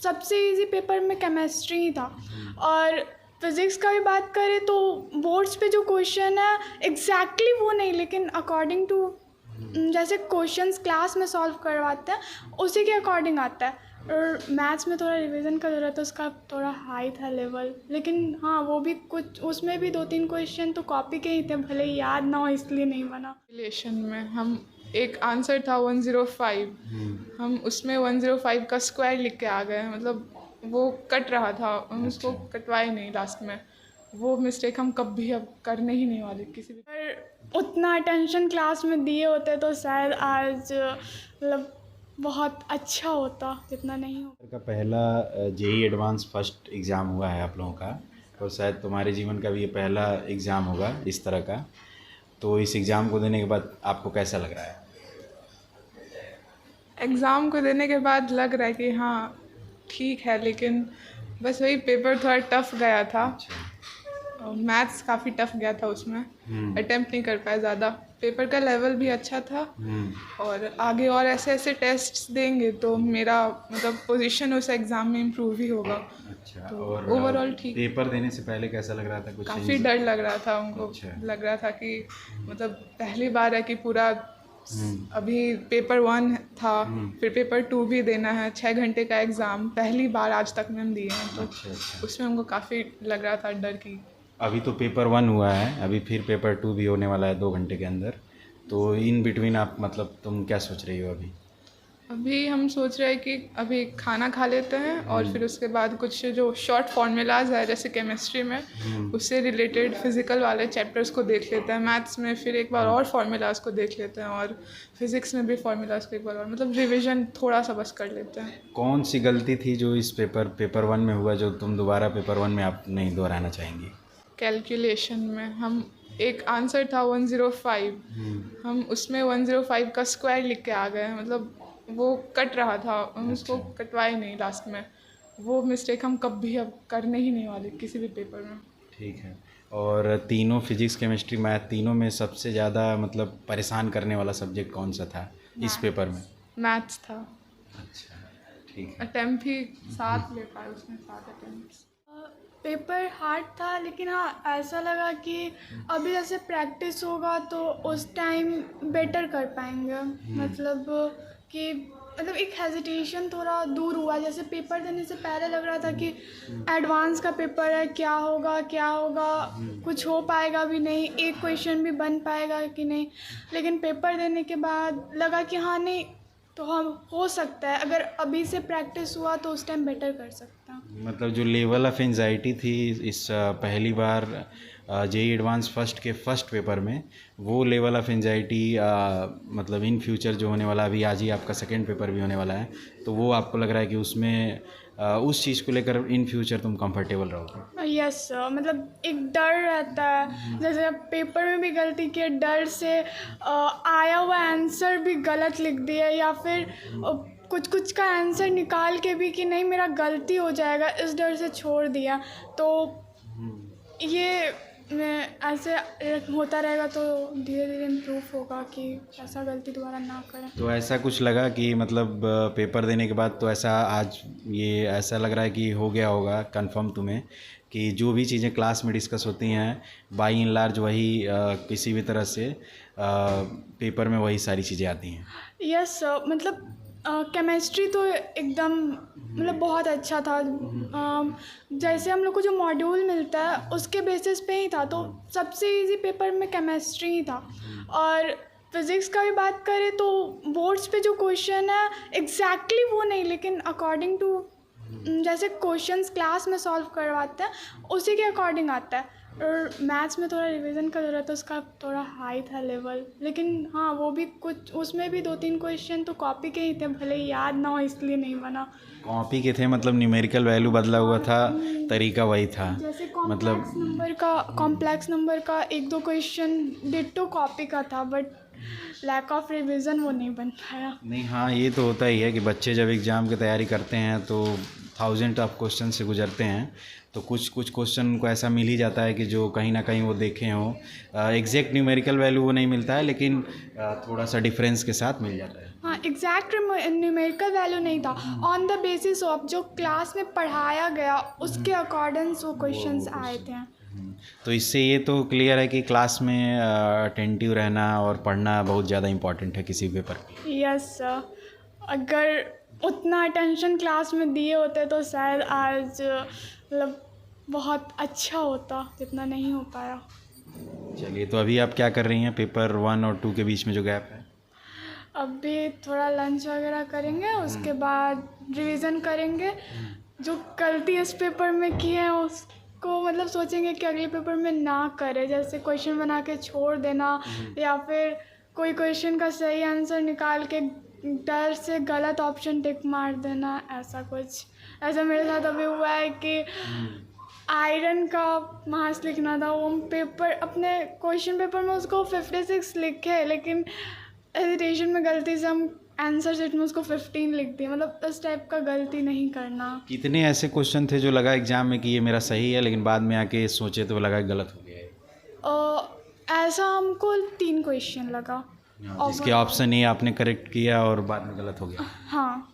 सबसे easy paper में chemistry ही था। और फिज़िक्स का भी बात करें तो बोर्ड्स पे जो क्वेश्चन है एग्जैक्टली वो नहीं, लेकिन अकॉर्डिंग टू जैसे क्वेश्चंस क्लास में सॉल्व करवाते हैं उसी के अकॉर्डिंग आता है। और मैथ्स में थोड़ा रिवीजन का ज़रूरत है, उसका थोड़ा हाई था लेवल, लेकिन हाँ वो भी कुछ उसमें भी 2-3 क्वेश्चन तो कॉपी के ही थे, भले ही याद ना हो इसलिए नहीं बना। रिलेशन में हम एक आंसर था 105, हम उसमें 105 का स्क्वायर लिख के आ गए, मतलब वो कट रहा था, हम उसको कटवाए नहीं लास्ट में। वो मिस्टेक हम कभी अब करने ही नहीं वाले किसी भी। पर उतना अटेंशन क्लास में दिए होते तो शायद आज मतलब बहुत अच्छा होता, जितना नहीं हो। का पहला जेई एडवांस फर्स्ट एग्ज़ाम हुआ है आप लोगों का, और शायद तुम्हारे जीवन का भी ये पहला एग्ज़ाम होगा इस तरह का। तो इस एग्ज़ाम को देने के बाद आपको कैसा लग रहा है? एग्ज़ाम को देने के बाद लग रहा है कि हाँ ठीक है, लेकिन बस वही पेपर थोड़ा टफ गया था। मैथ्स काफ़ी टफ गया था, उसमें अटेम्प्ट नहीं कर पाया ज़्यादा। पेपर का लेवल भी अच्छा था, और आगे और ऐसे ऐसे टेस्ट्स देंगे तो मेरा मतलब पोजीशन उस एग्ज़ाम में इम्प्रूव ही होगा। अच्छा, तो और ओवरऑल ठीक। पेपर देने से पहले कैसा लग रहा था? कुछ काफ़ी डर लग रहा था उनको। अच्छा। लग रहा था कि मतलब पहली बार है कि पूरा अभी पेपर 1 था, फिर पेपर 2 भी देना है, 6 घंटे का एग्ज़ाम पहली बार आज तक में हम दिए हैं। तो अच्छा। उसमें हमको काफ़ी लग रहा था डर की। अभी तो पेपर 1 हुआ है, अभी फिर पेपर 2 भी होने वाला है 2 घंटे के अंदर। तो इन बिटवीन आप मतलब तुम क्या सोच रही हो अभी? अभी हम सोच रहे हैं कि अभी खाना खा लेते हैं और फिर उसके बाद कुछ जो शॉर्ट फार्मूलाज है जैसे केमिस्ट्री में उससे रिलेटेड फिज़िकल वाले चैप्टर्स को देख लेते हैं। मैथ्स में फिर एक बार और फार्मूलाज को देख लेते हैं, और फिज़िक्स में भी फार्मूलाज को एक बार और मतलब रिवीजन थोड़ा सा बस कर लेते हैं। कौन सी गलती थी जो इस पेपर 1 में हुआ जो तुम दोबारा पेपर 1 में आप नहीं दोहराना चाहेंगी? कैलकुलेशन में हम एक आंसर था 105, हम उसमें 105 का स्क्वायर लिख के आ गए, मतलब वो कट रहा था, हम उसको कटवाए नहीं लास्ट में। वो मिस्टेक हम कभी अब करने ही नहीं वाले किसी भी पेपर में। ठीक है। और तीनों फिजिक्स केमिस्ट्री मैथ तीनों में सबसे ज़्यादा मतलब परेशान करने वाला सब्जेक्ट कौन सा था इस पेपर में? मैथ्स था। अच्छा, ठीक है। अटेम्प्ट ही 7 ले पाए उसमें, 7 अटेम्प्ट। पेपर हार्ड था, लेकिन हाँ ऐसा लगा कि अभी जैसे प्रैक्टिस होगा तो उस टाइम बेटर कर पाएंगे। मतलब कि मतलब एक हेजिटेशन थोड़ा दूर हुआ। जैसे पेपर देने से पहले लग रहा था कि एडवांस का पेपर है, क्या होगा कुछ हो पाएगा भी नहीं, एक क्वेश्चन भी बन पाएगा कि नहीं। लेकिन पेपर देने के बाद लगा कि हाँ नहीं, तो हम हो सकता है, अगर अभी से प्रैक्टिस हुआ तो उस टाइम बेटर कर सकता हूँ। मतलब जो लेवल ऑफ एंजाइटी थी इस पहली बार जेई एडवांस फर्स्ट के फर्स्ट पेपर में, वो लेवल ऑफ एंजाइटी मतलब इन फ्यूचर जो होने वाला, अभी आज ही आपका सेकंड पेपर भी होने वाला है, तो वो आपको लग रहा है कि उसमें उस चीज़ को लेकर इन फ्यूचर तुम कंफर्टेबल रहोगे? यस, मतलब एक डर रहता है, जैसे पेपर में भी गलती किए, डर से आया हुआ आंसर भी गलत लिख दिया, या फिर कुछ का आंसर निकाल के भी कि नहीं मेरा गलती हो जाएगा, इस डर से छोड़ दिया। तो ये ऐसे होता रहेगा तो धीरे धीरे इम्प्रूव होगा कि ऐसा गलती दोबारा ना करें। तो ऐसा कुछ लगा कि मतलब पेपर देने के बाद तो ऐसा आज ये ऐसा लग रहा है कि हो गया होगा कंफर्म तुम्हें कि जो भी चीज़ें क्लास में डिस्कस होती हैं बाई एंड लार्ज वही किसी भी तरह से पेपर में वही सारी चीज़ें आती हैं? यस, मतलब केमिस्ट्री तो एकदम मतलब बहुत अच्छा था। जैसे हम लोग को जो मॉड्यूल मिलता है उसके बेसिस पे ही था, तो सबसे इजी पेपर में केमिस्ट्री ही था। और फिज़िक्स का भी बात करें तो बोर्ड्स पे जो क्वेश्चन है एग्जैक्टली वो नहीं, लेकिन अकॉर्डिंग टू जैसे क्वेश्चंस क्लास में सॉल्व करवाते हैं उसी के अकॉर्डिंग आता है। और मैथ्स में थोड़ा रिवीजन का ज़रूरत है, उसका थोड़ा हाई था लेवल, लेकिन हाँ वो भी कुछ उसमें भी 2-3 क्वेश्चन तो कॉपी के ही थे, भले ही याद ना हो इसलिए नहीं बना। कॉपी के थे मतलब न्यूमेरिकल वैल्यू बदला हुआ था, तरीका वही था। जैसे मतलब कॉम्प्लेक्स नंबर का 1-2 क्वेश्चन डिट्टो कॉपी का था, बट लैक ऑफ रिवीजन वो नहीं बन पाया। नहीं, हाँ ये तो होता ही है कि बच्चे जब एग्ज़ाम की तैयारी करते हैं तो थाउजेंड ऑफ क्वेश्चन से गुजरते हैं, तो कुछ क्वेश्चन उनको ऐसा मिल ही जाता है कि जो कहीं ना कहीं वो देखे हों। एग्जैक्ट न्यूमेरिकल वैल्यू वो नहीं मिलता है, लेकिन थोड़ा सा डिफरेंस के साथ मिल जाता है। हाँ, एग्जैक्ट न्यूमेरिकल वैल्यू नहीं था, ऑन द बेसिस ऑफ जो क्लास में पढ़ाया गया उसके अकॉर्डिंग वो क्वेश्चंस आए थे। तो इससे ये तो क्लियर है कि क्लास में अटेंटिव रहना और पढ़ना बहुत ज़्यादा इम्पोर्टेंट है किसी पेपर में। यस सर, अगर उतना अटेंशन क्लास में दिए होते तो शायद आज मतलब बहुत अच्छा होता, जितना नहीं हो पाया। चलिए, तो अभी आप क्या कर रही हैं पेपर 1 और 2 के बीच में जो गैप है? अभी थोड़ा लंच वगैरह करेंगे, उसके बाद रिवीजन करेंगे। जो गलती इस पेपर में की है उसको मतलब सोचेंगे कि अगले पेपर में ना करे, जैसे क्वेश्चन बना के छोड़ देना या फिर कोई क्वेश्चन का सही आंसर निकाल के डर से गलत ऑप्शन टिक मार देना, ऐसा कुछ। ऐसा मेरे साथ अभी हुआ है कि आयरन का मास लिखना था, वो पेपर अपने क्वेश्चन पेपर में उसको 56 लिखे, लेकिन हेजिटेशन में गलती से हम आंसर शीट में उसको 15 लिख दिए। मतलब इस टाइप का गलती नहीं करना। कितने ऐसे क्वेश्चन थे जो लगा एग्जाम में कि ये मेरा सही है, लेकिन बाद में आके सोचे तो लगा गलत हो गया है? ऐसा हमको 3 क्वेश्चन लगा। जिसके ऑप्शन ए आपने करेक्ट किया और बाद में गलत हो गया। हाँ।